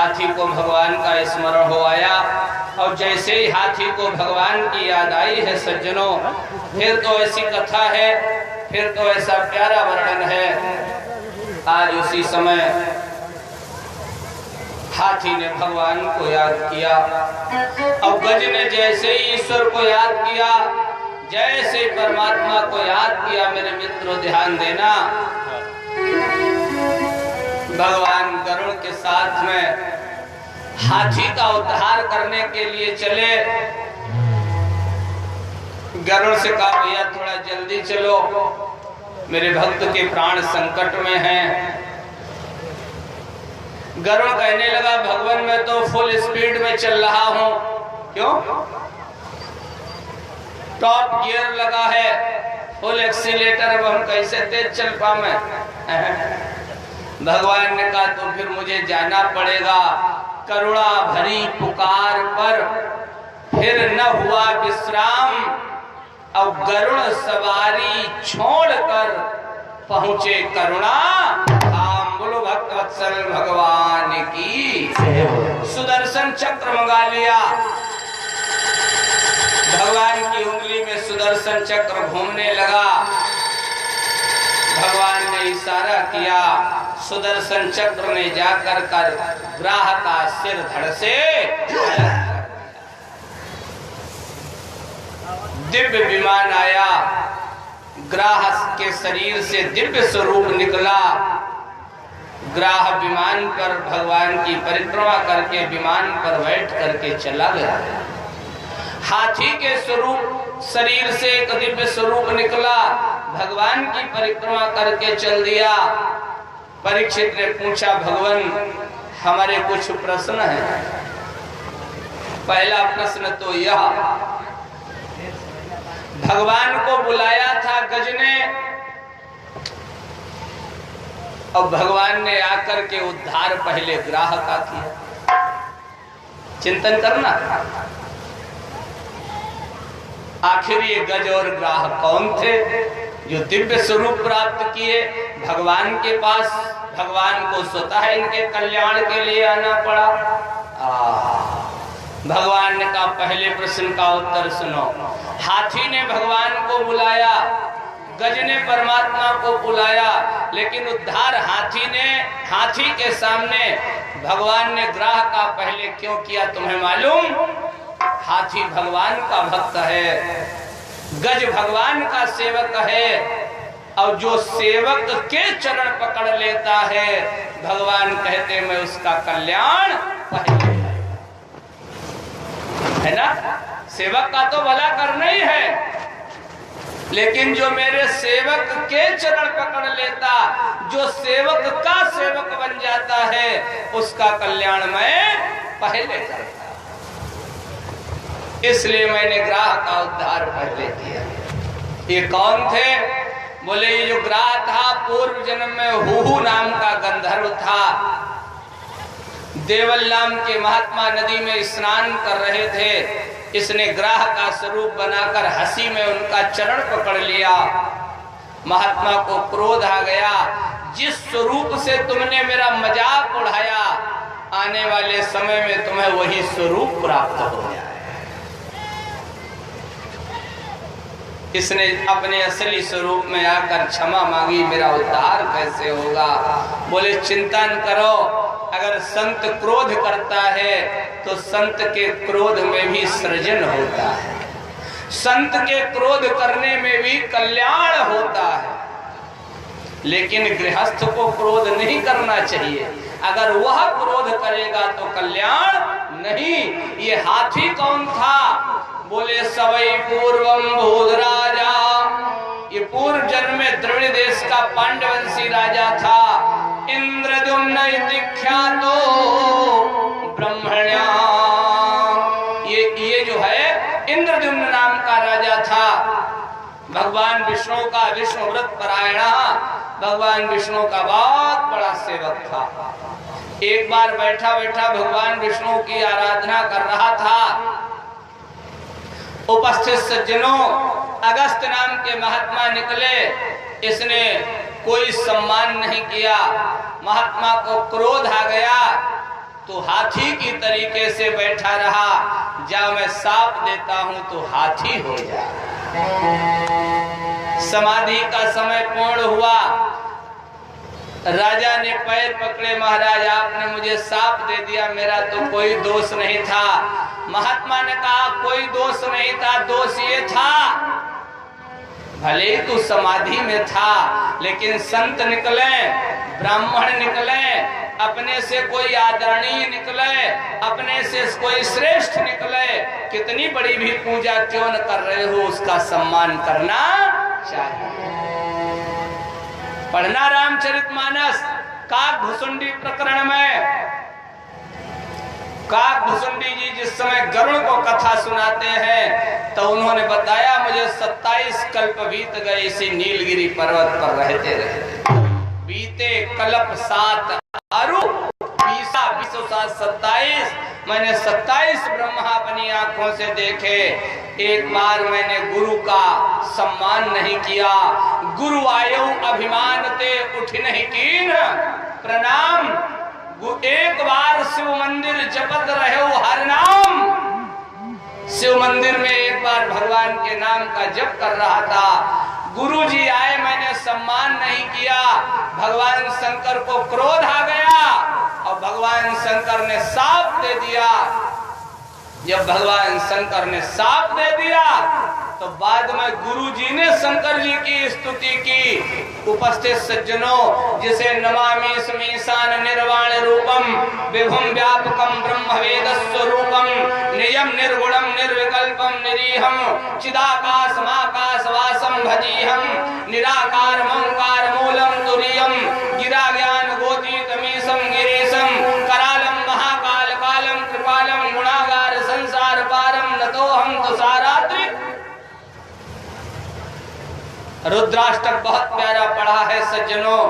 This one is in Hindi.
हाथी को भगवान का स्मरण हो आया और जैसे ही हाथी को भगवान की याद आई है सज्जनों, फिर तो ऐसी कथा है, फिर तो ऐसा प्यारा वर्णन है। आज उसी समय हाथी ने भगवान को याद किया और गज ने जैसे ही ईश्वर को याद किया, जैसे परमात्मा को याद किया, मेरे मित्रों ध्यान देना, भगवान गरुड़ के साथ में हाथी का उद्धार करने के लिए चले। गरुड़ से कहा भैया थोड़ा जल्दी चलो, मेरे भक्त के प्राण संकट में हैं। गरुड़ कहने लगा भगवान मैं तो फुल स्पीड में चल रहा हूं। क्यों? टॉप गियर लगा है, फुल एक्सीलेटर, अब हम कैसे तेज चल पाए? भगवान ने कहा तो फिर मुझे जाना पड़ेगा। करुणा भरी पुकार पर फिर न हुआ विश्राम और गरुड़ सवारी छोड़कर पहुंचे करुणा धाम। बोलो भक्त वत्सल भगवान की। सुदर्शन चक्र मंगा लिया, भगवान की उंगली में सुदर्शन चक्र घूमने लगा। भगवान ने इशारा किया, सुदर्शन चक्र ने जाकर कर ग्राह का सिर धड़ से दिव्य विमान आया, ग्राह के शरीर से दिव्य स्वरूप निकला। ग्राह विमान पर भगवान की परिक्रमा करके विमान पर बैठ करके चला गया। हाथी के स्वरूप शरीर से एक दिव्य स्वरूप निकला, भगवान की परिक्रमा करके चल दिया। परीक्षित ने पूछा भगवान हमारे कुछ प्रश्न हैं। पहला प्रश्न तो यह, भगवान को बुलाया था गज ने और भगवान ने आकर के उद्धार पहले ग्राह का किया। चिंतन करना, आखिर ये गज और ग्राह कौन थे जो दिव्य स्वरूप प्राप्त किए भगवान के पास? भगवान को स्वतः इनके कल्याण के लिए आना पड़ा। भगवान ने कहा पहले प्रश्न का उत्तर सुनो। हाथी ने भगवान को बुलाया, गज ने परमात्मा को बुलाया, लेकिन उद्धार हाथी के सामने भगवान ने ग्राह का पहले क्यों किया तुम्हें मालूम? हाथी भगवान का भक्त है, गज भगवान का सेवक है, और जो सेवक के चरण पकड़ लेता है भगवान कहते मैं उसका कल्याण पहले, है ना? सेवक का तो भला करना ही है, लेकिन जो मेरे सेवक के चरण पकड़ लेता, जो सेवक का सेवक बन जाता है, उसका कल्याण मैं पहले करता। इसलिए मैंने ग्राह का उद्धार पहले किया। ये कौन थे? बोले ये जो ग्राह था पूर्व जन्म में हुहू नाम का गंधर्व था। देवल नाम के महात्मा नदी में स्नान कर रहे थे। इसने ग्राह का स्वरूप बनाकर हंसी में उनका चरण पकड़ लिया। महात्मा को क्रोध आ गया, जिस स्वरूप से तुमने मेरा मजाक उड़ाया, आने वाले समय में तुम्हें वही स्वरूप प्राप्त हो गया। इसने अपने असली स्वरूप में आकर क्षमा मांगी, मेरा उद्धार कैसे होगा? बोले चिंता न करो, अगर संत क्रोध करता है तो संत के क्रोध में भी सृजन होता है, संत के क्रोध करने में भी कल्याण होता है। लेकिन गृहस्थ को क्रोध नहीं करना चाहिए, अगर वह क्रोध करेगा तो कल्याण नहीं। ये हाथी कौन था? बोले सवई पूर्वम भूद राजा, ये पूर्व जन्म में द्रविड़ देश का पांडवंशी राजा था। इंद्रद्युम्न इति ख्यातो ब्रह्मण्या, ये जो है इंद्रद्युम्न नाम का राजा था। भगवान विष्णु का विष्णु व्रत परायणा, भगवान विष्णु का बहुत बड़ा सेवक था। एक बार बैठा बैठा भगवान विष्णु की आराधना कर रहा था। उपस्थित सज्जनों, अगस्त नाम के महात्मा निकले, इसने कोई सम्मान नहीं किया। महात्मा को क्रोध आ गया, तो हाथी की तरीके से बैठा रहा, जब मैं साप देता हूं तो हाथी हो जा। समाधि का समय पूर्ण हुआ, राजा ने पैर पकड़े, महाराज आपने मुझे साप दे दिया, मेरा तो कोई दोष नहीं था। महात्मा ने कहा कोई दोष नहीं था, दोष ये था भले ही तू समाधि में था, लेकिन संत निकले, ब्राह्मण निकले, अपने से कोई आदरणीय निकले, अपने से कोई श्रेष्ठ निकले, कितनी बड़ी भी पूजा क्यों न कर रहे हो, उसका सम्मान करना चाहिए। पढ़ना रामचरितमानस काकभुसुंडी प्रकरण में। काकभुसुंडी जी जिस समय गरुड़ को कथा सुनाते हैं तो उन्होंने बताया मुझे 27 कल्प बीत गए इसी नीलगिरी पर्वत पर रहते रहते, बीते कल्प 7 अरु 27 मैंने 27 ब्रह्मा अपनी आंखों से देखे। एक बार मैंने गुरु का सम्मान नहीं किया, गुरु आयो अभिमान ते उठ नहीं कीन प्रणाम। एक बार शिव मंदिर जपत रहे हर नाम, शिव मंदिर में एक बार भगवान के नाम का जप कर रहा था, गुरु जी आए, मैंने सम्मान नहीं किया, भगवान शंकर को क्रोध आ गया और भगवान शंकर ने साप दे दिया। जब भगवान शंकर ने साप दे दिया तो बाद में गुरु जी ने शंकर जी की स्तुति की। उपस्थित सज्जनों, जिसे नमामि स्मीशान निर्वाण रूपम विभुम व्यापकम ब्रह्म वेद स्वरूपम नियम निर्गुणम निर्विकल्पम निरीहम चिदाकाश माकाश वासम भजीहम निराकार ममकार मूलम तुरीयम गिरा ज्ञान गोतीतमीशम गिरीशम करालम महाकाल कालम कृपालम गुणागार संसार पारम नतो हम तुषारात्रि। रुद्राष्टक बहुत प्यारा पढ़ा है सज्जनों।